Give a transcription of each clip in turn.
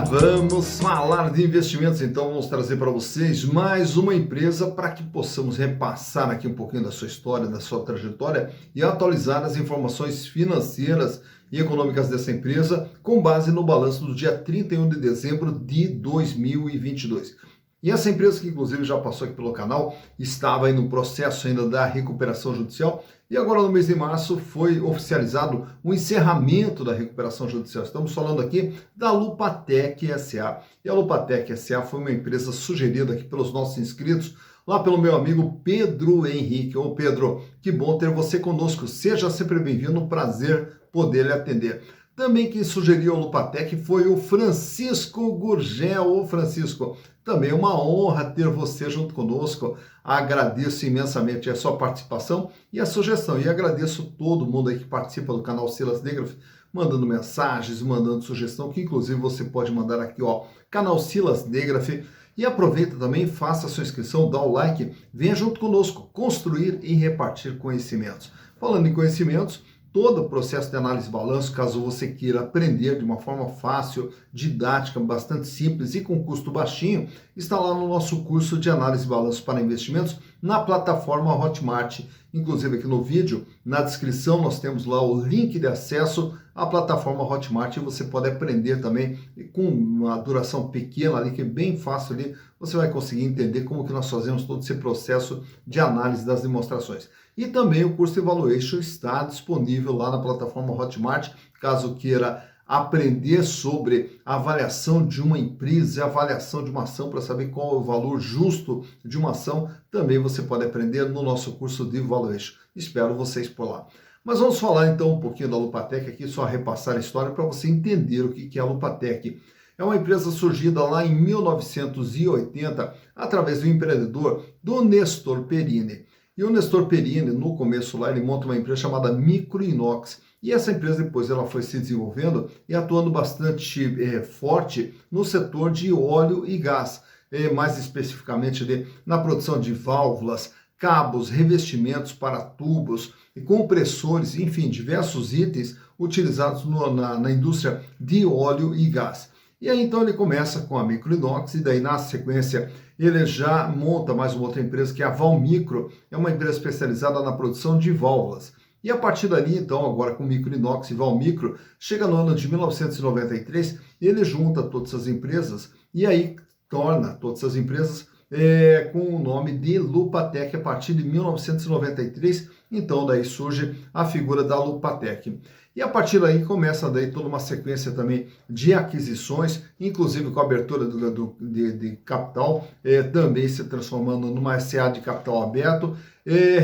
Vamos falar de investimentos, então vamos trazer para vocês mais uma empresa para que possamos repassar aqui um pouquinho da sua história, da sua trajetória e atualizar as informações financeiras e econômicas dessa empresa com base no balanço do dia 31 de dezembro de 2022. E essa empresa, que inclusive já passou aqui pelo canal, estava aí no processo ainda da recuperação judicial e agora no mês de março foi oficializado o encerramento da recuperação judicial. Estamos falando aqui da Lupatec S.A. E a Lupatec S.A. foi uma empresa sugerida aqui pelos nossos inscritos, lá pelo meu amigo Pedro Henrique. Ô Pedro, que bom ter você conosco. Seja sempre bem-vindo, um prazer poder lhe atender. Também quem sugeriu a Lupatec foi o Francisco Gurgel. Ô Francisco, também é uma honra ter você junto conosco. Agradeço imensamente a sua participação e a sugestão. E agradeço todo mundo aí que participa do canal Silas Negraf, mandando mensagens, mandando sugestão, que inclusive você pode mandar aqui, ó, canal Silas Negraf. E aproveita também, faça a sua inscrição, dá o like, venha junto conosco, construir e repartir conhecimentos. Falando em conhecimentos, todo o processo de análise de balanço, caso você queira aprender de uma forma fácil, didática, bastante simples e com custo baixinho, está lá no nosso curso de análise de balanço para investimentos na plataforma Hotmart. Inclusive aqui no vídeo, na descrição, nós temos lá o link de acesso à plataforma Hotmart e você pode aprender também com uma duração pequena ali, que é bem fácil ali, você vai conseguir entender como que nós fazemos todo esse processo de análise das demonstrações. E também o curso Evaluation está disponível lá na plataforma Hotmart, caso queira aprender sobre a avaliação de uma empresa, a avaliação de uma ação para saber qual é o valor justo de uma ação, também você pode aprender no nosso curso de Evaluation. Espero vocês por lá. Mas vamos falar então um pouquinho da Lupatec aqui, só repassar a história para você entender o que é a Lupatec. É uma empresa surgida lá em 1980 através do empreendedor do Nestor Perini. E o Nestor Perini, no começo lá, ele monta uma empresa chamada Microinox. E essa empresa depois ela foi se desenvolvendo e atuando bastante forte no setor de óleo e gás. Mais especificamente na produção de válvulas, cabos, revestimentos para tubos, compressores, enfim, diversos itens utilizados na indústria de óleo e gás. E aí então ele começa com a Microinox e daí na sequência ele já monta mais uma outra empresa que é a Valmicro, é uma empresa especializada na produção de válvulas. E a partir dali então, agora com Microinox e Valmicro, chega no ano de 1993, ele junta todas as empresas e aí torna todas as empresas com o nome de Lupatec a partir de 1993, então daí surge a figura da Lupatec. E a partir daí começa daí toda uma sequência também de aquisições, inclusive com a abertura de capital, também se transformando numa SA de capital aberto,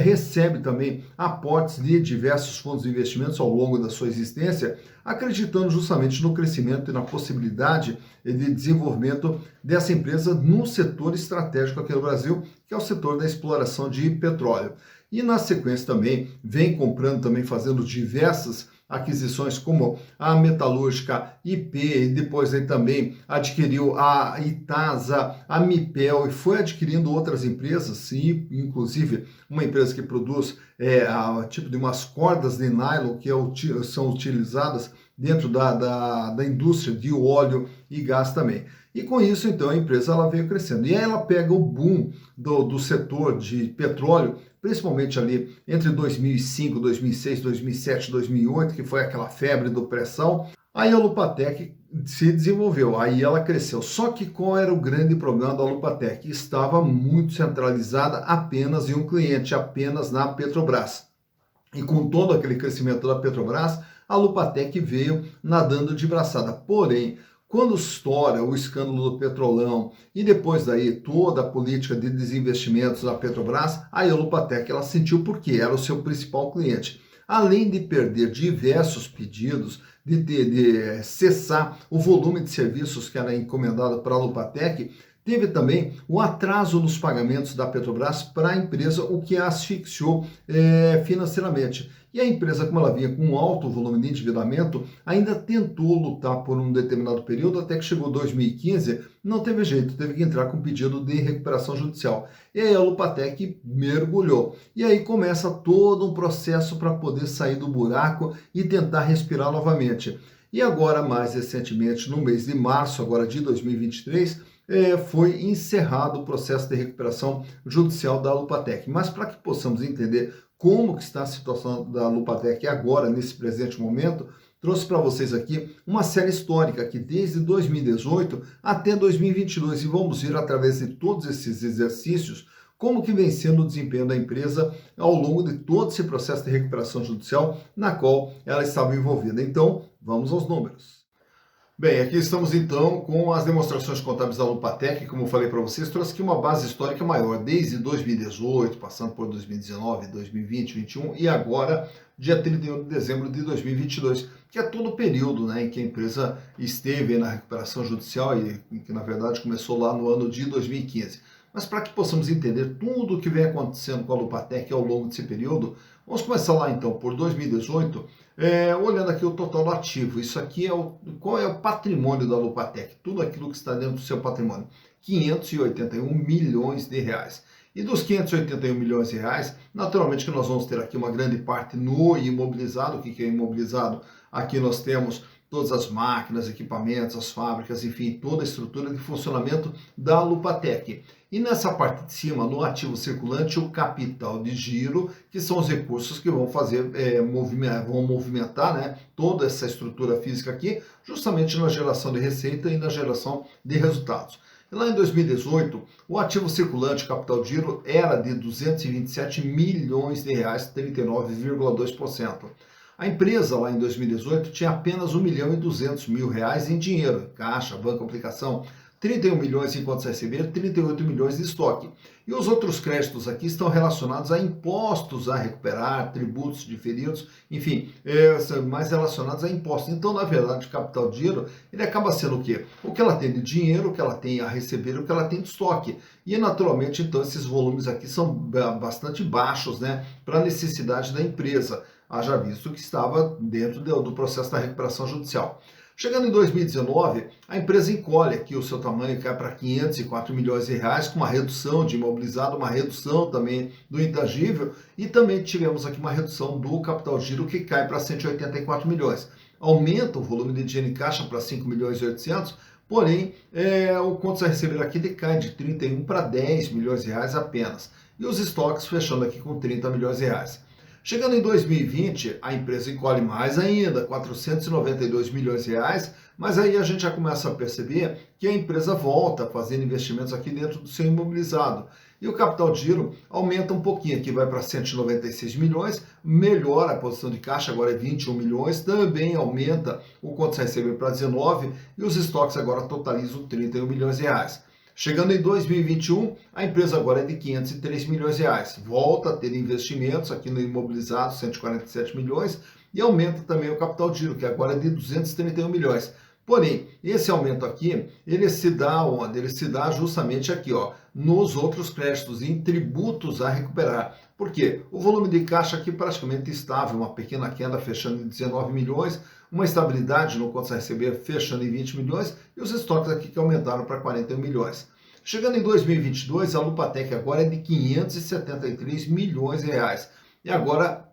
recebe também aportes de diversos fundos de investimentos ao longo da sua existência, acreditando justamente no crescimento e na possibilidade de desenvolvimento dessa empresa num setor estratégico aqui no Brasil, que é o setor da exploração de petróleo. E na sequência também vem comprando, também fazendo diversas aquisições como a Metalúrgica IP, e depois aí também adquiriu a Itasa, a Mipel e foi adquirindo outras empresas, e inclusive uma empresa que produz tipo de umas cordas de nylon que são utilizadas dentro da indústria de óleo e gás também. E com isso, então, a empresa ela veio crescendo. E aí ela pega o boom do setor de petróleo, principalmente ali entre 2005, 2006, 2007, 2008, que foi aquela febre do pré-sal. Aí a Lupatec se desenvolveu, aí ela cresceu. Só que qual era o grande problema da Lupatec? Estava muito centralizada apenas em um cliente, apenas na Petrobras. E com todo aquele crescimento da Petrobras, a Lupatec veio nadando de braçada. Porém, quando estoura o escândalo do Petrolão e depois daí toda a política de desinvestimentos da Petrobras, aí a Lupatec ela sentiu porque era o seu principal cliente. Além de perder diversos pedidos, de cessar o volume de serviços que era encomendado para a Lupatec, teve também o atraso nos pagamentos da Petrobras para a empresa, o que a asfixiou financeiramente. E a empresa, como ela vinha com um alto volume de endividamento, ainda tentou lutar por um determinado período, até que chegou 2015, não teve jeito, teve que entrar com pedido de recuperação judicial. E aí a Lupatec mergulhou. E aí começa todo um processo para poder sair do buraco e tentar respirar novamente. E agora, mais recentemente, no mês de março agora de 2023, foi encerrado o processo de recuperação judicial da Lupatec. Mas para que possamos entender como que está a situação da Lupatec agora, nesse presente momento, trouxe para vocês aqui uma série histórica que desde 2018 até 2022 e vamos ver através de todos esses exercícios como que vem sendo o desempenho da empresa ao longo de todo esse processo de recuperação judicial na qual ela estava envolvida. Então, vamos aos números. Bem, aqui estamos então com as demonstrações contábeis da Lupatec, como eu falei para vocês, trouxe aqui uma base histórica maior, desde 2018, passando por 2019, 2020, 2021 e agora, dia 31 de dezembro de 2022, que é todo o período, né, em que a empresa esteve na recuperação judicial e que na verdade começou lá no ano de 2015. Mas para que possamos entender tudo o que vem acontecendo com a Lupatec ao longo desse período, vamos começar lá então por 2018, olhando aqui o total do ativo. Isso aqui qual é o patrimônio da Lupatec? Tudo aquilo que está dentro do seu patrimônio. 581 milhões de reais. E dos 581 milhões de reais, naturalmente que nós vamos ter aqui uma grande parte no imobilizado. O que é imobilizado? Aqui nós temos todas as máquinas, equipamentos, as fábricas, enfim, toda a estrutura de funcionamento da Lupatec. E nessa parte de cima, no ativo circulante, o capital de giro, que são os recursos que vão fazer, vão movimentar, né, toda essa estrutura física aqui, justamente na geração de receita e na geração de resultados. E lá em 2018, o ativo circulante, o capital de giro, era de 227 milhões de reais, 39,2%. A empresa lá em 2018 tinha apenas 1 milhão e 200 mil reais em dinheiro, caixa, banco, aplicação, 31 milhões em contas a receber, 38 milhões de estoque. E os outros créditos aqui estão relacionados a impostos a recuperar, tributos diferidos, enfim, mais relacionados a impostos. Então, na verdade, o capital de giro, ele acaba sendo o quê? O que ela tem de dinheiro, o que ela tem a receber, o que ela tem de estoque. E, naturalmente, então, esses volumes aqui são bastante baixos, né, para a necessidade da empresa, haja visto que estava dentro do processo da recuperação judicial. Chegando em 2019, a empresa encolhe aqui o seu tamanho, cai para 504 milhões de reais, com uma redução de imobilizado, uma redução também do intangível e também tivemos aqui uma redução do capital giro que cai para 184 milhões. Aumenta o volume de dinheiro em caixa para 5 milhões e 800, porém o contas a receber aqui decai de 31 para 10 milhões de reais apenas. E os estoques fechando aqui com 30 milhões de reais. Chegando em 2020, a empresa encolhe mais ainda, 492 milhões de reais, mas aí a gente já começa a perceber que a empresa volta fazendo investimentos aqui dentro do seu imobilizado. E o capital de giro aumenta um pouquinho, aqui vai para 196 milhões, melhora a posição de caixa, agora é 21 milhões, também aumenta o contas a receber para 19 e os estoques agora totalizam 31 milhões de reais. Chegando em 2021, a empresa agora é de 503 milhões de reais. Volta a ter investimentos aqui no imobilizado, 147 milhões, e aumenta também o capital de giro, que agora é de 231 milhões. Porém, esse aumento aqui, ele se dá onde? Ele se dá justamente aqui, ó, nos outros créditos, em tributos a recuperar. Por quê? O volume de caixa aqui praticamente estável, uma pequena queda fechando em 19 milhões, uma estabilidade no contas a receber fechando em 20 milhões e os estoques aqui que aumentaram para 41 milhões. Chegando em 2022, a Lupatec agora é de 573 milhões de reais. E agora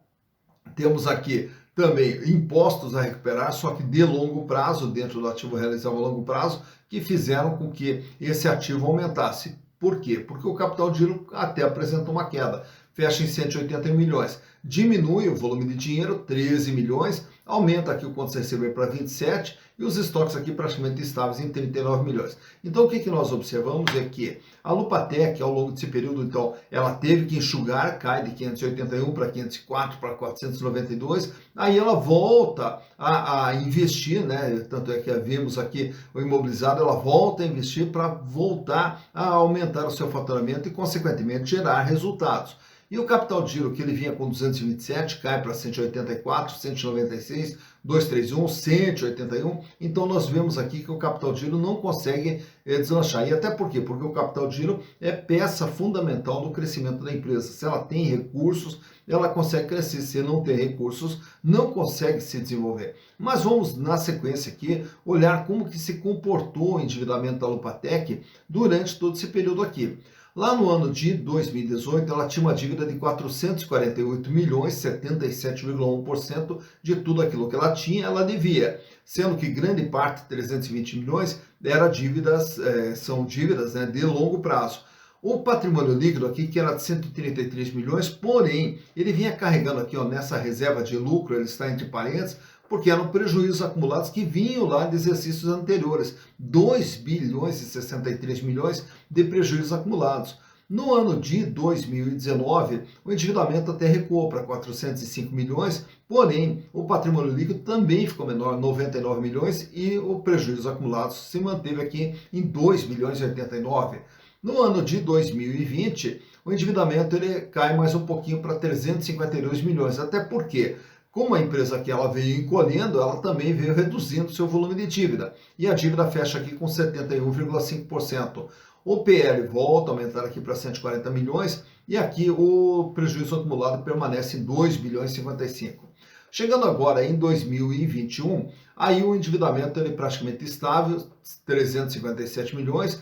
temos aqui também impostos a recuperar, só que de longo prazo, dentro do ativo realizável a longo prazo, que fizeram com que esse ativo aumentasse. Por quê? Porque o capital de giro até apresenta uma queda, fecha em 180 milhões. Diminui o volume de dinheiro, 13 milhões, aumenta aqui o contas a receber para 27 e os estoques aqui praticamente estáveis em 39 milhões. Então o que nós observamos é que a Lupatec ao longo desse período, então, ela teve que enxugar, cai de 581 para 504 para 492, aí ela volta a investir, né? Tanto é que vimos aqui o imobilizado, ela volta a investir para voltar a aumentar o seu faturamento e consequentemente gerar resultados. E o capital de giro que ele vinha com 227 cai para 184, 196, 231, 181. Então nós vemos aqui que o capital de giro não consegue deslanchar. E até por quê? Porque o capital de giro é peça fundamental do crescimento da empresa. Se ela tem recursos, ela consegue crescer. Se não tem recursos, não consegue se desenvolver. Mas vamos, na sequência aqui, olhar como que se comportou o endividamento da Lupatec durante todo esse período aqui. Lá no ano de 2018, ela tinha uma dívida de 448 milhões, 77,1% de tudo aquilo que ela tinha, ela devia, sendo que grande parte, 320 milhões, era dívidas, são dívidas, né, de longo prazo. O patrimônio líquido aqui, que era de 133 milhões, porém, ele vinha carregando aqui, ó, nessa reserva de lucro, ele está entre parênteses, porque eram prejuízos acumulados que vinham lá de exercícios anteriores, 2 bilhões e 63 milhões de prejuízos acumulados. No ano de 2019, o endividamento até recuou para 405 milhões, porém, o patrimônio líquido também ficou menor, 99 milhões, e o prejuízo acumulado se manteve aqui em 2 bilhões e 89. No ano de 2020, o endividamento ele cai mais um pouquinho para 352 milhões, até porque, como a empresa aqui ela veio encolhendo, ela também veio reduzindo seu volume de dívida. E a dívida fecha aqui com 71,5%. O PL volta a aumentar aqui para 140 milhões e aqui o prejuízo acumulado permanece em 2 bilhões e 55. Chegando agora em 2021, aí o endividamento ele é praticamente estável, 357 milhões,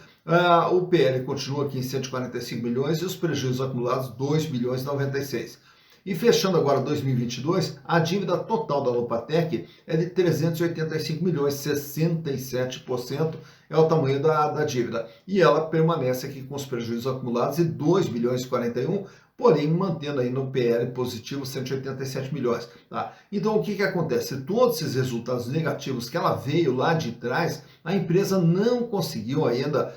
o PL continua aqui em 145 milhões e os prejuízos acumulados 2 bilhões e 96. E fechando agora 2022, a dívida total da Alupatec é de 385 milhões, 67% é o tamanho da dívida. E ela permanece aqui com os prejuízos acumulados de 2 bilhões e 41, porém mantendo aí no PL positivo 187 milhões. Tá? Então o que acontece? Todos esses resultados negativos que ela veio lá de trás, a empresa não conseguiu ainda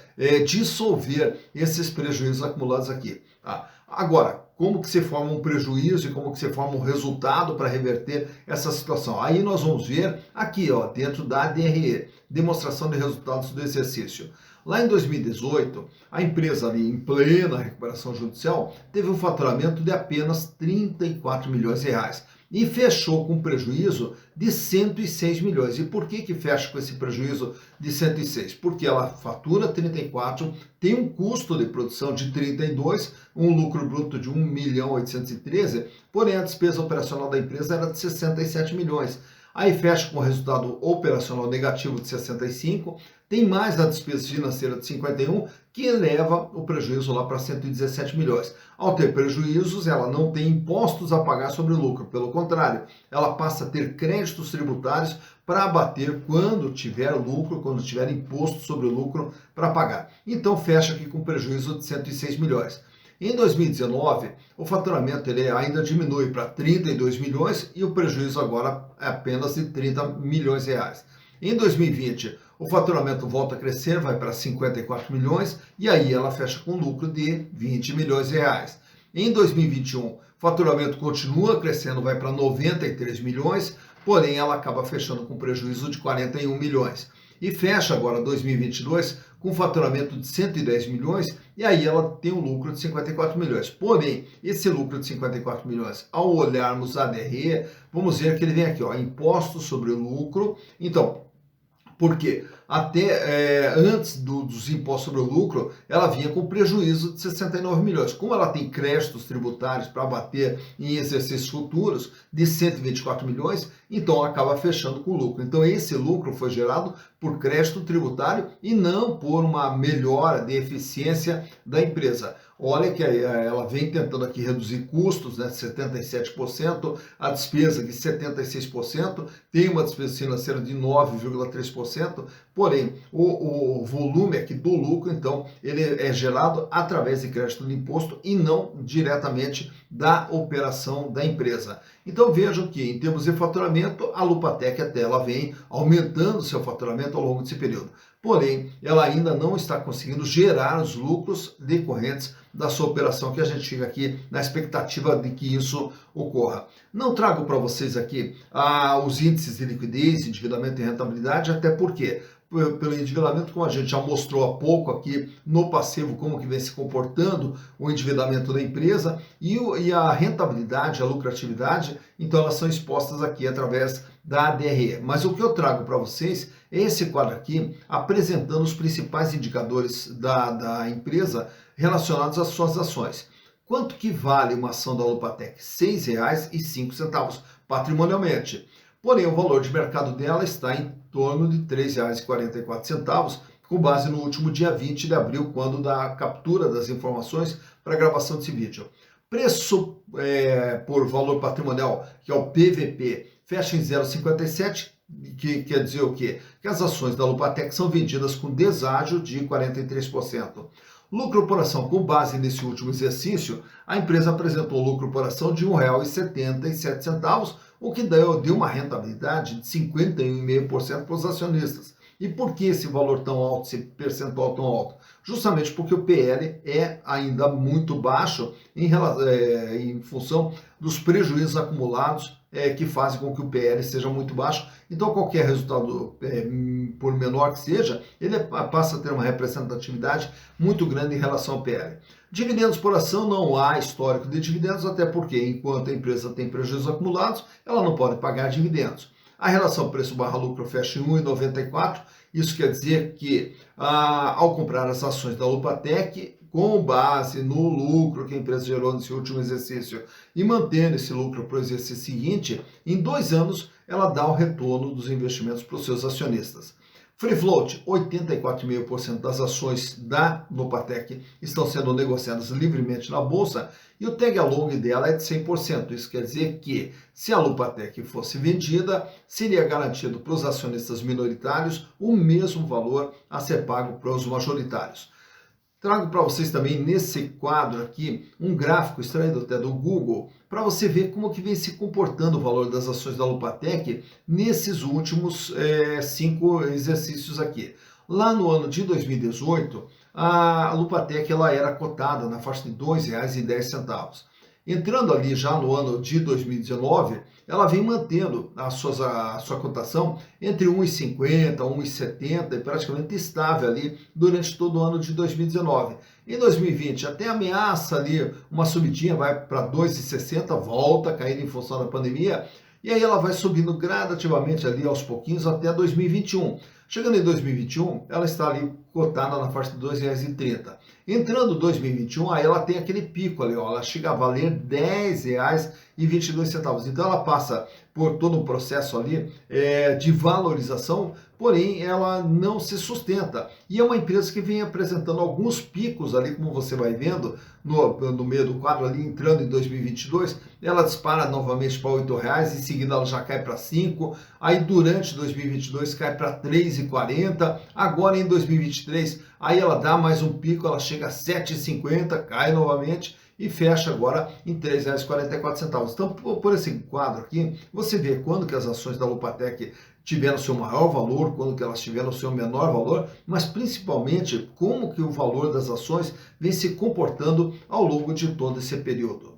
dissolver esses prejuízos acumulados aqui. Tá? Agora, como que se forma um prejuízo e como que se forma um resultado para reverter essa situação? Aí nós vamos ver aqui, ó, dentro da DRE, demonstração de resultados do exercício. Lá em 2018, a empresa ali em plena recuperação judicial teve um faturamento de apenas 34 milhões de reais e fechou com prejuízo de 106 milhões. E por que fecha com esse prejuízo de 106? Porque ela fatura 34, tem um custo de produção de 32, um lucro bruto de 1.813.000, porém a despesa operacional da empresa era de 67 milhões. Aí fecha com o resultado operacional negativo de 65, tem mais a despesa financeira de 51, que eleva o prejuízo lá para 117 milhões. Ao ter prejuízos, ela não tem impostos a pagar sobre o lucro, pelo contrário, ela passa a ter créditos tributários para abater quando tiver lucro, quando tiver imposto sobre o lucro para pagar. Então fecha aqui com prejuízo de 106 milhões. Em 2019, o faturamento ele ainda diminui para 32 milhões e o prejuízo agora é apenas de 30 milhões de reais. Em 2020, o faturamento volta a crescer, vai para 54 milhões e aí ela fecha com lucro de 20 milhões de reais. Em 2021, o faturamento continua crescendo, vai para 93 milhões, porém ela acaba fechando com prejuízo de 41 milhões. E fecha agora 2022 com faturamento de 110 milhões e aí ela tem um lucro de 54 milhões. Porém, esse lucro de 54 milhões, ao olharmos a DRE, vamos ver que ele vem aqui, ó, impostos sobre o lucro. Então, porque até antes dos impostos sobre o lucro, ela vinha com prejuízo de 69 milhões. Como ela tem créditos tributários para abater em exercícios futuros de 124 milhões, então acaba fechando com lucro. Então esse lucro foi gerado por crédito tributário e não por uma melhora de eficiência da empresa. Olha que ela vem tentando aqui reduzir custos, né, 77%, a despesa de 76%, tem uma despesa financeira de 9,3%, porém o volume aqui do lucro, então, ele é gerado através de crédito de imposto e não diretamente da operação da empresa. Então vejam que em termos de faturamento, a Alupatec até ela vem aumentando seu faturamento ao longo desse período. Porém, ela ainda não está conseguindo gerar os lucros decorrentes da sua operação, que a gente fica aqui na expectativa de que isso ocorra. Não trago para vocês aqui os índices de liquidez, endividamento e rentabilidade, até porque pelo endividamento, como a gente já mostrou há pouco aqui no passivo, como que vem se comportando o endividamento da empresa e a rentabilidade, a lucratividade, então elas são expostas aqui através da DRE. Mas o que eu trago para vocês é esse quadro aqui, apresentando os principais indicadores da empresa relacionados às suas ações. Quanto que vale uma ação da Alupatec? R$ 6,05 patrimonialmente. Porém, o valor de mercado dela está em torno de R$ 3,44 com base no último dia 20 de abril, quando da captura das informações para a gravação desse vídeo. Preço por valor patrimonial, que é o PVP, fecha em 0,57, que quer dizer o quê? Que as ações da Lupatec são vendidas com deságio de 43%. Lucro por ação, com base nesse último exercício, a empresa apresentou lucro por ação de R$ 1,77, o que deu uma rentabilidade de 51,5% para os acionistas. E por que esse valor tão alto, esse percentual tão alto? Justamente porque o PL é ainda muito baixo em função dos prejuízos acumulados que fazem com que o PL seja muito baixo. Então, qualquer resultado, por menor que seja, ele passa a ter uma representatividade muito grande em relação ao PL. Dividendos por ação, não há histórico de dividendos, até porque, enquanto a empresa tem prejuízos acumulados, ela não pode pagar dividendos. A relação preço/lucro fecha em 1,94. Isso quer dizer que, ao comprar as ações da Lupatec, com base no lucro que a empresa gerou nesse último exercício e mantendo esse lucro para o exercício seguinte, em 2 anos ela dá o retorno dos investimentos para os seus acionistas. Free float, 84,5% das ações da Lupatec estão sendo negociadas livremente na bolsa e o tag along dela é de 100%. Isso quer dizer que, se a Lupatec fosse vendida, seria garantido para os acionistas minoritários o mesmo valor a ser pago para os majoritários. Trago para vocês também nesse quadro aqui um gráfico extraído até do Google para você ver como que vem se comportando o valor das ações da Lupatec nesses últimos 5 exercícios aqui. Lá no ano de 2018, a Lupatec ela era cotada na faixa de R$ 2,10. Entrando ali já no ano de 2019, ela vem mantendo a sua cotação entre 1,50 e 1,70 e praticamente estável ali durante todo o ano de 2019. Em 2020 até ameaça ali uma subidinha, vai para 2,60, volta a cair em função da pandemia, e aí ela vai subindo gradativamente ali aos pouquinhos até 2021. Chegando em 2021, ela está ali cotada na faixa de R$ 2,30. Entrando em 2021, aí ela tem aquele pico ali, ó, ela chega a valer R$ 10,22. Então ela passa por todo um processo ali de valorização, porém ela não se sustenta. E é uma empresa que vem apresentando alguns picos ali, como você vai vendo no meio do quadro ali, entrando em 2022, ela dispara novamente para R$ 8,00, em seguida ela já cai para 5, aí durante 2022 cai para 3,40, agora em 2023, aí ela dá mais um pico, ela chega a 7,50, cai novamente e fecha agora em R$ 3,44. Então, por esse quadro aqui, você vê quando que as ações da Lupatec tiveram seu maior valor, quando que elas tiveram seu menor valor, mas principalmente como que o valor das ações vem se comportando ao longo de todo esse período.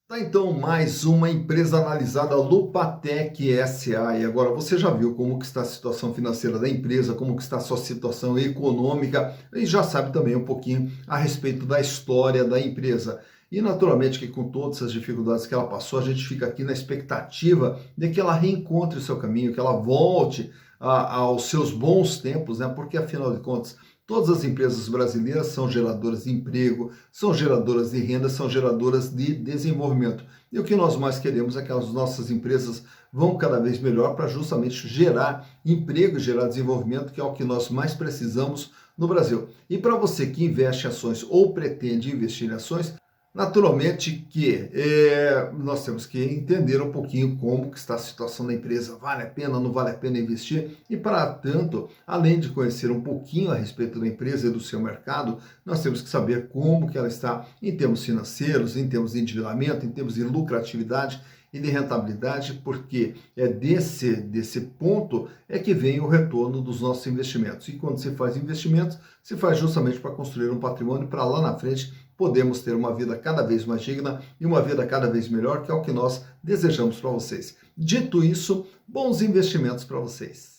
Tá, então, mais uma empresa analisada, Lupatec S.A. E agora você já viu como que está a situação financeira da empresa, como que está a sua situação econômica e já sabe também um pouquinho a respeito da história da empresa. E naturalmente que com todas as dificuldades que ela passou, a gente fica aqui na expectativa de que ela reencontre o seu caminho, que ela volte aos seus bons tempos, né? Porque afinal de contas, todas as empresas brasileiras são geradoras de emprego, são geradoras de renda, são geradoras de desenvolvimento. E o que nós mais queremos é que as nossas empresas vão cada vez melhor para justamente gerar emprego e gerar desenvolvimento, que é o que nós mais precisamos no Brasil. E para você que investe em ações ou pretende investir em ações, naturalmente que nós temos que entender um pouquinho como que está a situação da empresa, vale a pena, não vale a pena investir? E para tanto, além de conhecer um pouquinho a respeito da empresa e do seu mercado, nós temos que saber como que ela está em termos financeiros, em termos de endividamento, em termos de lucratividade e de rentabilidade, porque é desse ponto é que vem o retorno dos nossos investimentos. E quando se faz investimentos, se faz justamente para construir um patrimônio para lá na frente podemos ter uma vida cada vez mais digna e uma vida cada vez melhor, que é o que nós desejamos para vocês. Dito isso, bons investimentos para vocês.